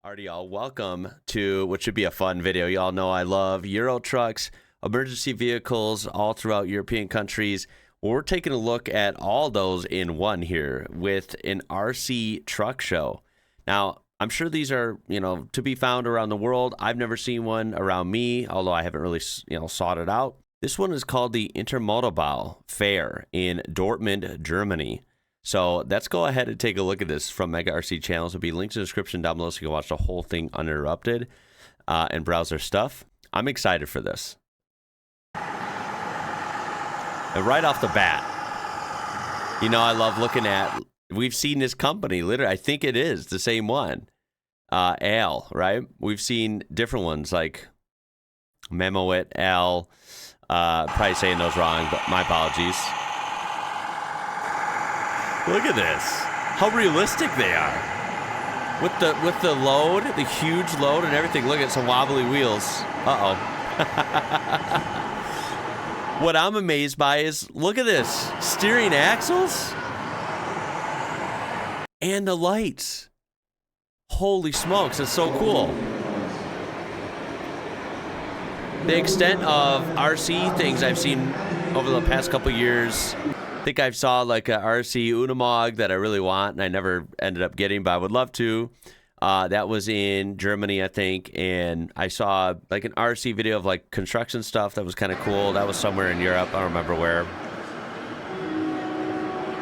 Alrighty, y'all. Welcome to what should be a fun video. Y'all know I love Euro trucks, emergency vehicles all throughout European countries. Well, we're taking a look at all those in one here with an RC truck show. Now, I'm sure these are, to be found around the world. I've never seen one around me, although I haven't really, sought it out. This one is called the Intermodal Fair in Dortmund, Germany. So let's go ahead and take a look at this from Mega RC Channels. It'll be linked in the description down below so you can watch the whole thing uninterrupted and browse their stuff. I'm excited for this. And right off the bat, I love looking at, we've seen this company, literally, I think it is the same one, Al, right? We've seen different ones like Memoit, Al, probably saying those wrong, but my apologies. Look at this. How realistic they are. With the load, the huge load and everything. Look at some wobbly wheels. Uh-oh. What I'm amazed by is, look at this. Steering axles. And the lights. Holy smokes, it's so cool. The extent of RC things I've seen over the past couple years, I think I saw like a RC Unimog that I really want, and I never ended up getting, but I would love to. That was in Germany, I think, and I saw like an RC video of like construction stuff that was kind of cool. That was somewhere in Europe. I don't remember where.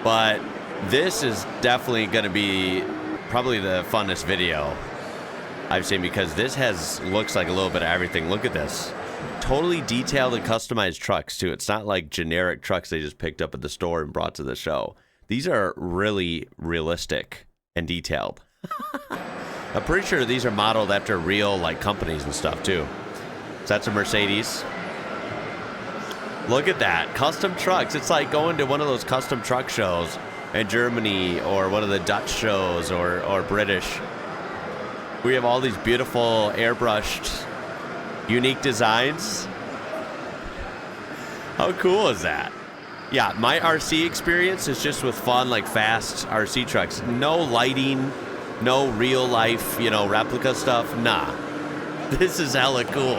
But this is definitely going to be probably the funnest video I've seen because this looks like a little bit of everything. Look at this. Totally detailed and customized trucks too. It's not like generic trucks they just picked up at the store and brought to the show. These are really realistic and detailed. I'm pretty sure these are modeled after real like companies and stuff too. So that's a Mercedes. Look at that. Custom trucks. It's like going to one of those custom truck shows in Germany or one of the Dutch shows or British. We have all these beautiful airbrushed unique designs. How cool is that? Yeah, my RC experience is just with fun, like fast RC trucks. No lighting, no real life, replica stuff. Nah. This is hella cool.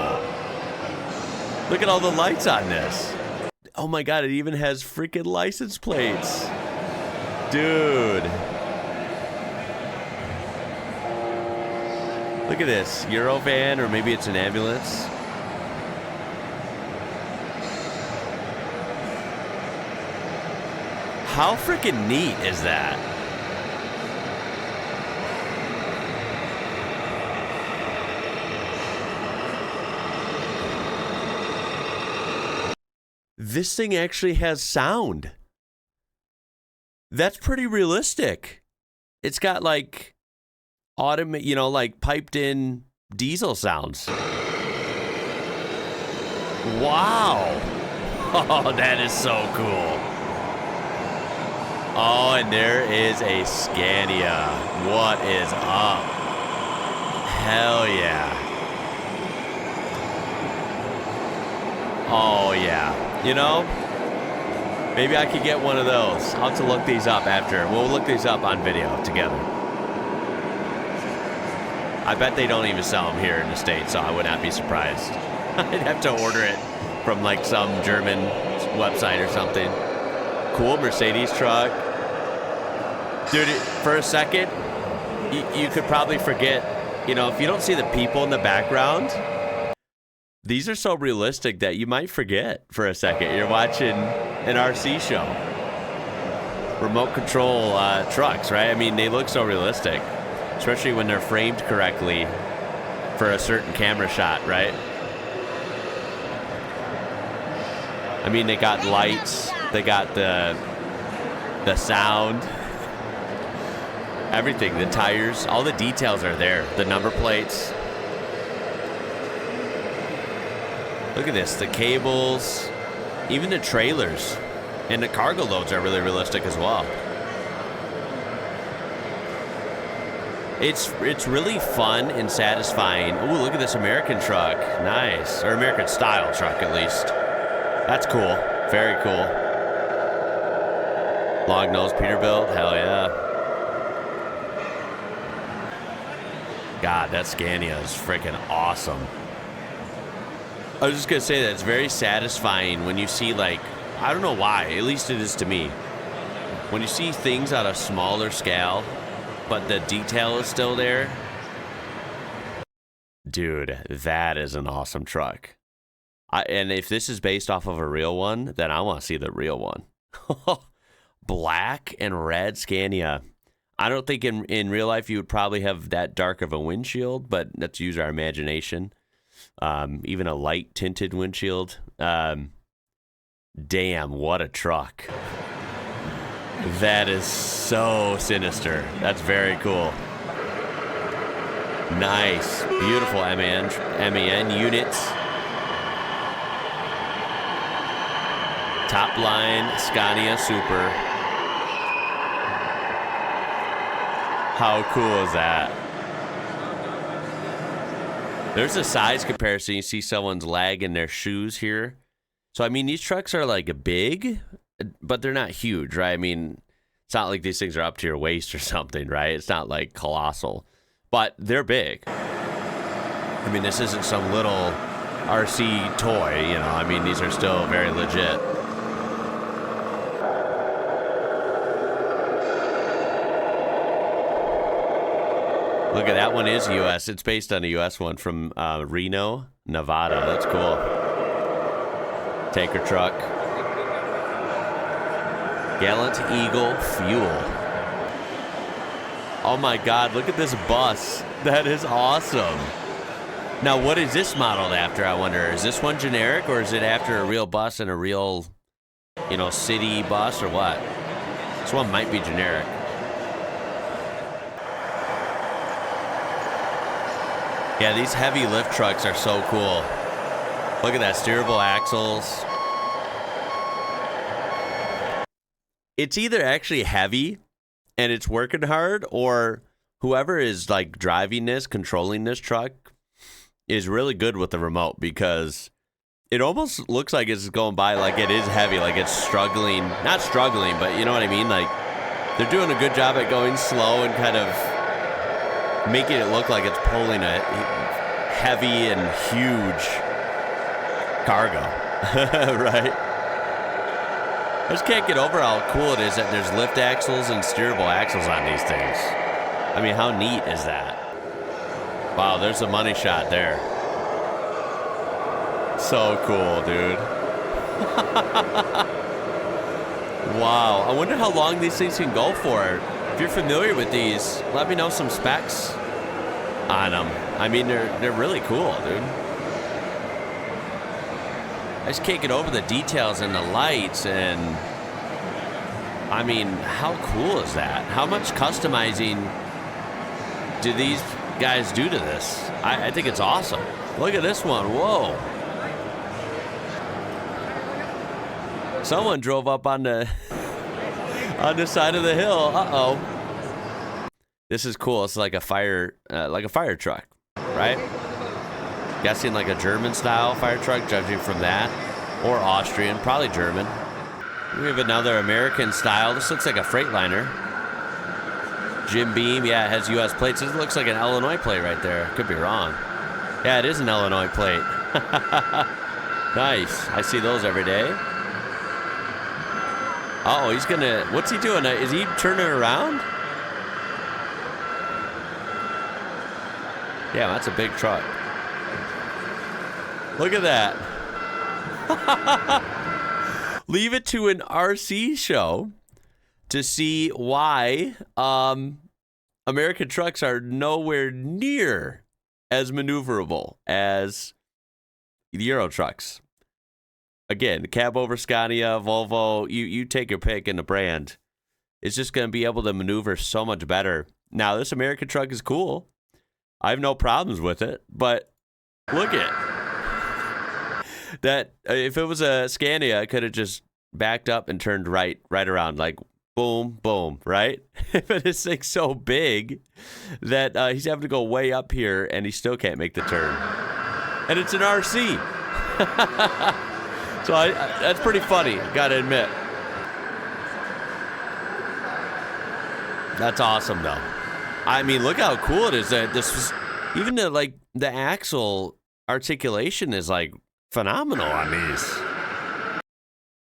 Look at all the lights on this. Oh my God, it even has freaking license plates. Dude. Look at this, Eurovan, or maybe it's an ambulance. How freaking neat is that? This thing actually has sound. That's pretty realistic. It's got like like piped in diesel sounds. Wow. Oh, that is so cool. Oh, and there is a Scania. What is up? Hell yeah. Oh yeah. Maybe I could get one of those. I'll have to look these up after. We'll look these up on video together. I bet they don't even sell them here in the States, so I would not be surprised. I'd have to order it from like some German website or something. Cool Mercedes truck. Dude, for a second, you could probably forget, if you don't see the people in the background, these are so realistic that you might forget for a second. You're watching an RC show. Remote control trucks, right? I mean, they look so realistic. Especially when they're framed correctly for a certain camera shot, right? I mean, they got lights, they got the sound, everything, the tires, all the details are there. The number plates. Look at this, the cables, even the trailers, and the cargo loads are really realistic as well. It's really fun and satisfying. Ooh, look at this American truck. Nice. Or American style truck, at least. That's cool. Very cool. Long nose Peterbilt. Hell yeah. God, that Scania is freaking awesome. I was just going to say that it's very satisfying when you see, like, I don't know why, at least it is to me. When you see things on a smaller scale, but the detail is still there. Dude, that is an awesome truck. And if this is based off of a real one, then I want to see the real one. Black and red Scania. I don't think in real life you would probably have that dark of a windshield, but let's use our imagination. Even a light tinted windshield. Damn, what a truck. That is so sinister. That's very cool. Nice. Beautiful MAN units. Top line Scania Super. How cool is that? There's a size comparison. You see someone's leg in their shoes here. So, I mean, these trucks are like big, but they're not huge, right? I mean, it's not like these things are up to your waist or something, right? It's not like colossal, but they're big. I mean, this isn't some little RC toy, you know. I mean, these are still very legit. Look at that one is U.S. It's based on a U.S. one from Reno, Nevada. That's cool. Tanker truck. Gallant Eagle fuel. Oh my God, look at this bus. That is awesome. Now, what is this modeled after, I wonder? Is this one generic, or is it after a real bus and a real, you know, city bus, or what? This one might be generic. Yeah, these heavy lift trucks are so cool. Look at that, steerable axles. It's either actually heavy and it's working hard, or whoever is like driving this, controlling this truck is really good with the remote, because it almost looks like it's going by like it is heavy, like it's struggling. Not struggling, but you know what I mean? Like they're doing a good job at going slow and kind of making it look like it's pulling a heavy and huge cargo, right? I just can't get over how cool it is that there's lift axles and steerable axles on these things. I mean, how neat is that? Wow, there's a money shot there. So cool, dude. Wow, I wonder how long these things can go for. If you're familiar with these, let me know some specs on them. I mean, they're really cool, dude. I just can't get over the details and the lights, and I mean, how cool is that? How much customizing do these guys do to this? I think it's awesome. Look at this one. Whoa. Someone drove up on the side of the hill. Uh-oh. This is cool. It's like a fire truck, right? Guessing like a German style fire truck, judging from that, or Austrian, probably German. We have another American style. This looks like a Freightliner. Jim Beam, yeah, it has U.S. plates. This looks like an Illinois plate right there. Could be wrong. Yeah, it is an Illinois plate. Nice. I see those every day. Uh-oh, he's gonna, what's he doing? Is he turning around? Yeah, that's a big truck. Look at that. Leave it to an RC show to see why American trucks are nowhere near as maneuverable as the Euro trucks. Again, cab over Scania, Volvo, you take your pick in the brand. It's just going to be able to maneuver so much better. Now, this American truck is cool. I have no problems with it, but look at that. If it was a Scania, it could have just backed up and turned right around, like boom, boom, right? But this thing's so big that he's having to go way up here, and he still can't make the turn. And it's an RC. So that's pretty funny, gotta admit. That's awesome, though. I mean, look how cool it is that this Even the axle articulation is like phenomenal on these.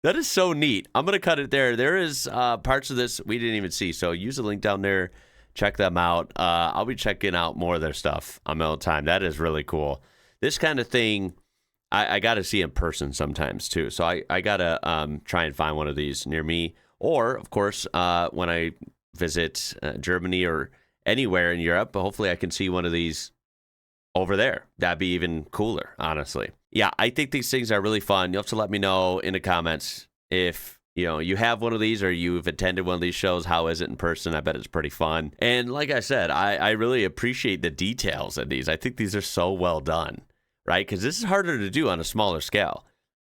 That is so neat. I'm going to cut it there. There is parts of this we didn't even see. So use the link down there. Check them out. I'll be checking out more of their stuff on my own time. That is really cool. This kind of thing, I got to see in person sometimes too. So I got to try and find one of these near me. Or, of course, when I visit Germany or anywhere in Europe, hopefully I can see one of these over there. That'd be even cooler, honestly. Yeah, I think these things are really fun. You'll have to let me know in the comments if you have one of these or you've attended one of these shows. How is it in person? I bet it's pretty fun. And like I said, I really appreciate the details in these. I think these are so well done, right? Because this is harder to do on a smaller scale.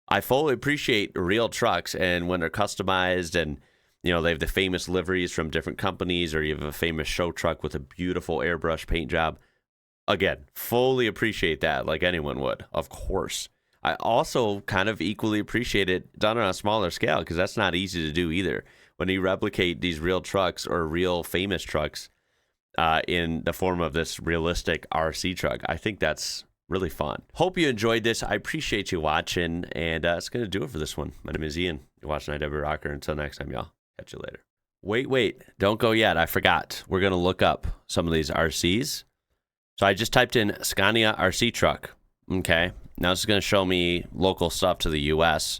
I fully appreciate real trucks and when they're customized and they have the famous liveries from different companies, or you have a famous show truck with a beautiful airbrush paint job. Again, fully appreciate that like anyone would, of course. I also kind of equally appreciate it done on a smaller scale because that's not easy to do either. When you replicate these real trucks or real famous trucks in the form of this realistic RC truck, I think that's really fun. Hope you enjoyed this. I appreciate you watching, and that's going to do it for this one. My name is Ian. You're watching IWrocker. Until next time, y'all. Catch you later. Wait. Don't go yet. I forgot. We're going to look up some of these RCs. So I just typed in Scania RC truck. Okay. Now this is going to show me local stuff to the U.S.,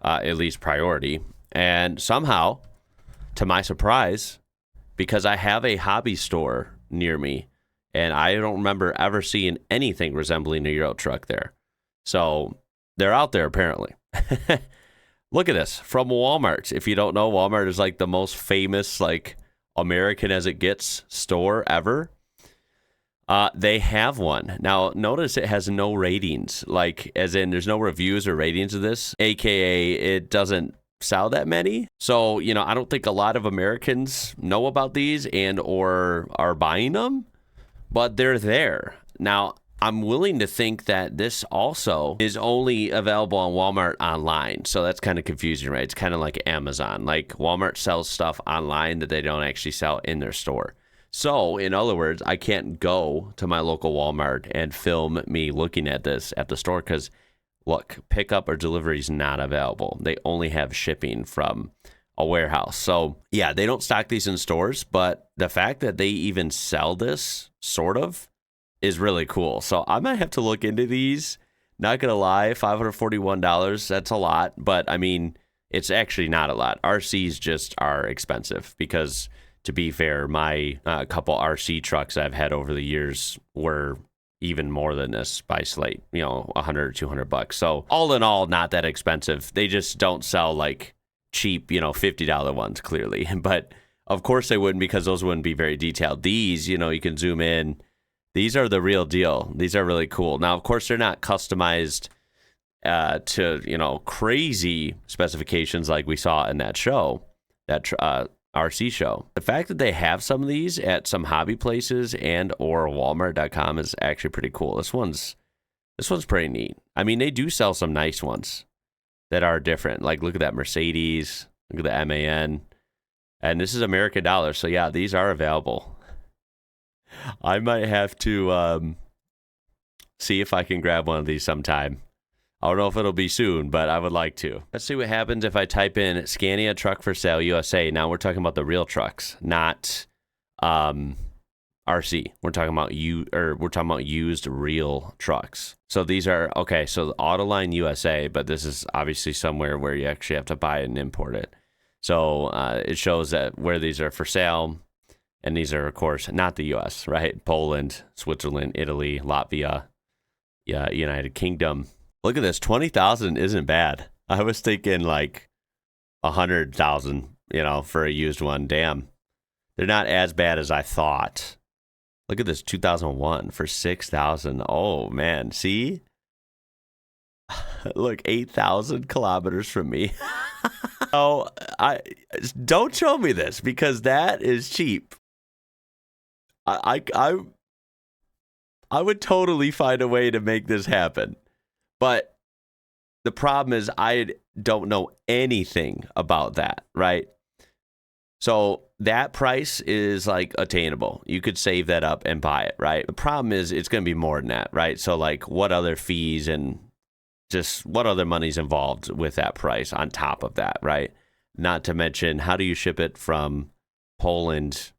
at least priority. And somehow, to my surprise, because I have a hobby store near me, and I don't remember ever seeing anything resembling a Euro truck there. So they're out there apparently. Look at this from Walmart. If you don't know, Walmart is like the most famous, like American as it gets store ever. They have one. Now, notice it has no ratings, like as in there's no reviews or ratings of this, aka it doesn't sell that many. So, I don't think a lot of Americans know about these and or are buying them, but they're there. Now, I'm willing to think that this also is only available on Walmart online. So that's kind of confusing, right? It's kind of like Amazon. Like Walmart sells stuff online that they don't actually sell in their store. So, in other words, I can't go to my local Walmart and film me looking at this at the store because, look, pickup or delivery is not available. They only have shipping from a warehouse. So, yeah, they don't stock these in stores, but the fact that they even sell this, sort of, is really cool. So, I might have to look into these. Not going to lie, $541, that's a lot. But, I mean, it's actually not a lot. RCs just are expensive because, to be fair, my couple RC trucks I've had over the years were even more than this by slight, $100 or $200. So all in all, not that expensive. They just don't sell like cheap, $50 ones clearly. But of course they wouldn't because those wouldn't be very detailed. These, you can zoom in. These are the real deal. These are really cool. Now, of course, they're not customized to, crazy specifications like we saw in that show, that RC show. The fact that they have some of these at some hobby places and or Walmart.com is actually pretty cool. This one's pretty neat. I mean, they do sell some nice ones that are different. Like, look at that Mercedes. Look at the MAN. And this is American dollars. So, yeah, these are available. I might have to see if I can grab one of these sometime. I don't know if it'll be soon, but I would like to. Let's see what happens if I type in Scania truck for sale USA. Now we're talking about the real trucks, not RC. We're talking about used real trucks. So these are okay. So the Autoline USA, but this is obviously somewhere where you actually have to buy it and import it. So it shows that where these are for sale, and these are of course not the U.S. right? Poland, Switzerland, Italy, Latvia, United Kingdom. Look at this, 20,000 isn't bad. I was thinking like 100,000, for a used one. Damn, they're not as bad as I thought. Look at this, 2001 for 6,000. Oh man, see? Look, 8,000 kilometers from me. Oh, I don't show me this because that is cheap. I would totally find a way to make this happen. But the problem is I don't know anything about that, right? So that price is like attainable. You could save that up and buy it, right? The problem is it's going to be more than that, right? So like what other fees and just what other money's involved with that price on top of that, right? Not to mention, how do you ship it from Poland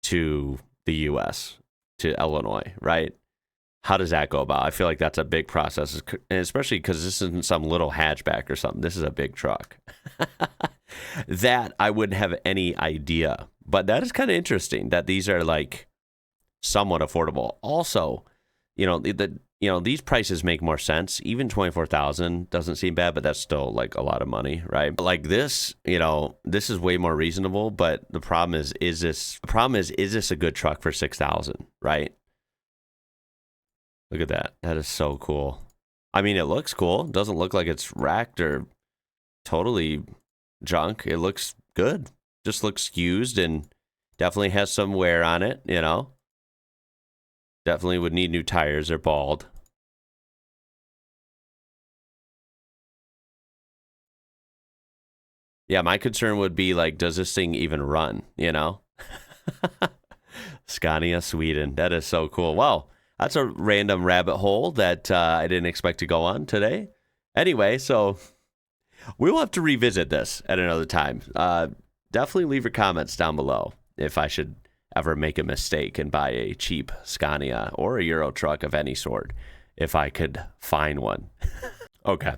to the US, to Illinois, right? How does that go about? I feel like that's a big process, and especially because this isn't some little hatchback or something. This is a big truck. That I wouldn't have any idea. But that is kind of interesting that these are like somewhat affordable. Also, these prices make more sense. Even 24,000 doesn't seem bad, but that's still like a lot of money, right? But like this, this is way more reasonable. But the problem is this a good truck for 6,000, right? Look at that. That is so cool. I mean, it looks cool. It doesn't look like it's wrecked or totally junk. It looks good. Just looks used and definitely has some wear on it, Definitely would need new tires. They're bald. Yeah, my concern would be like, does this thing even run, Scania, Sweden. That is so cool. Wow. That's a random rabbit hole that I didn't expect to go on today. Anyway, so we will have to revisit this at another time. Definitely leave your comments down below if I should ever make a mistake and buy a cheap Scania or a Euro truck of any sort, if I could find one. Okay.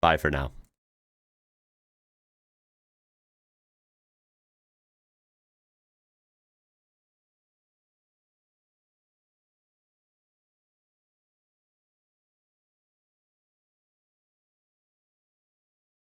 Bye for now.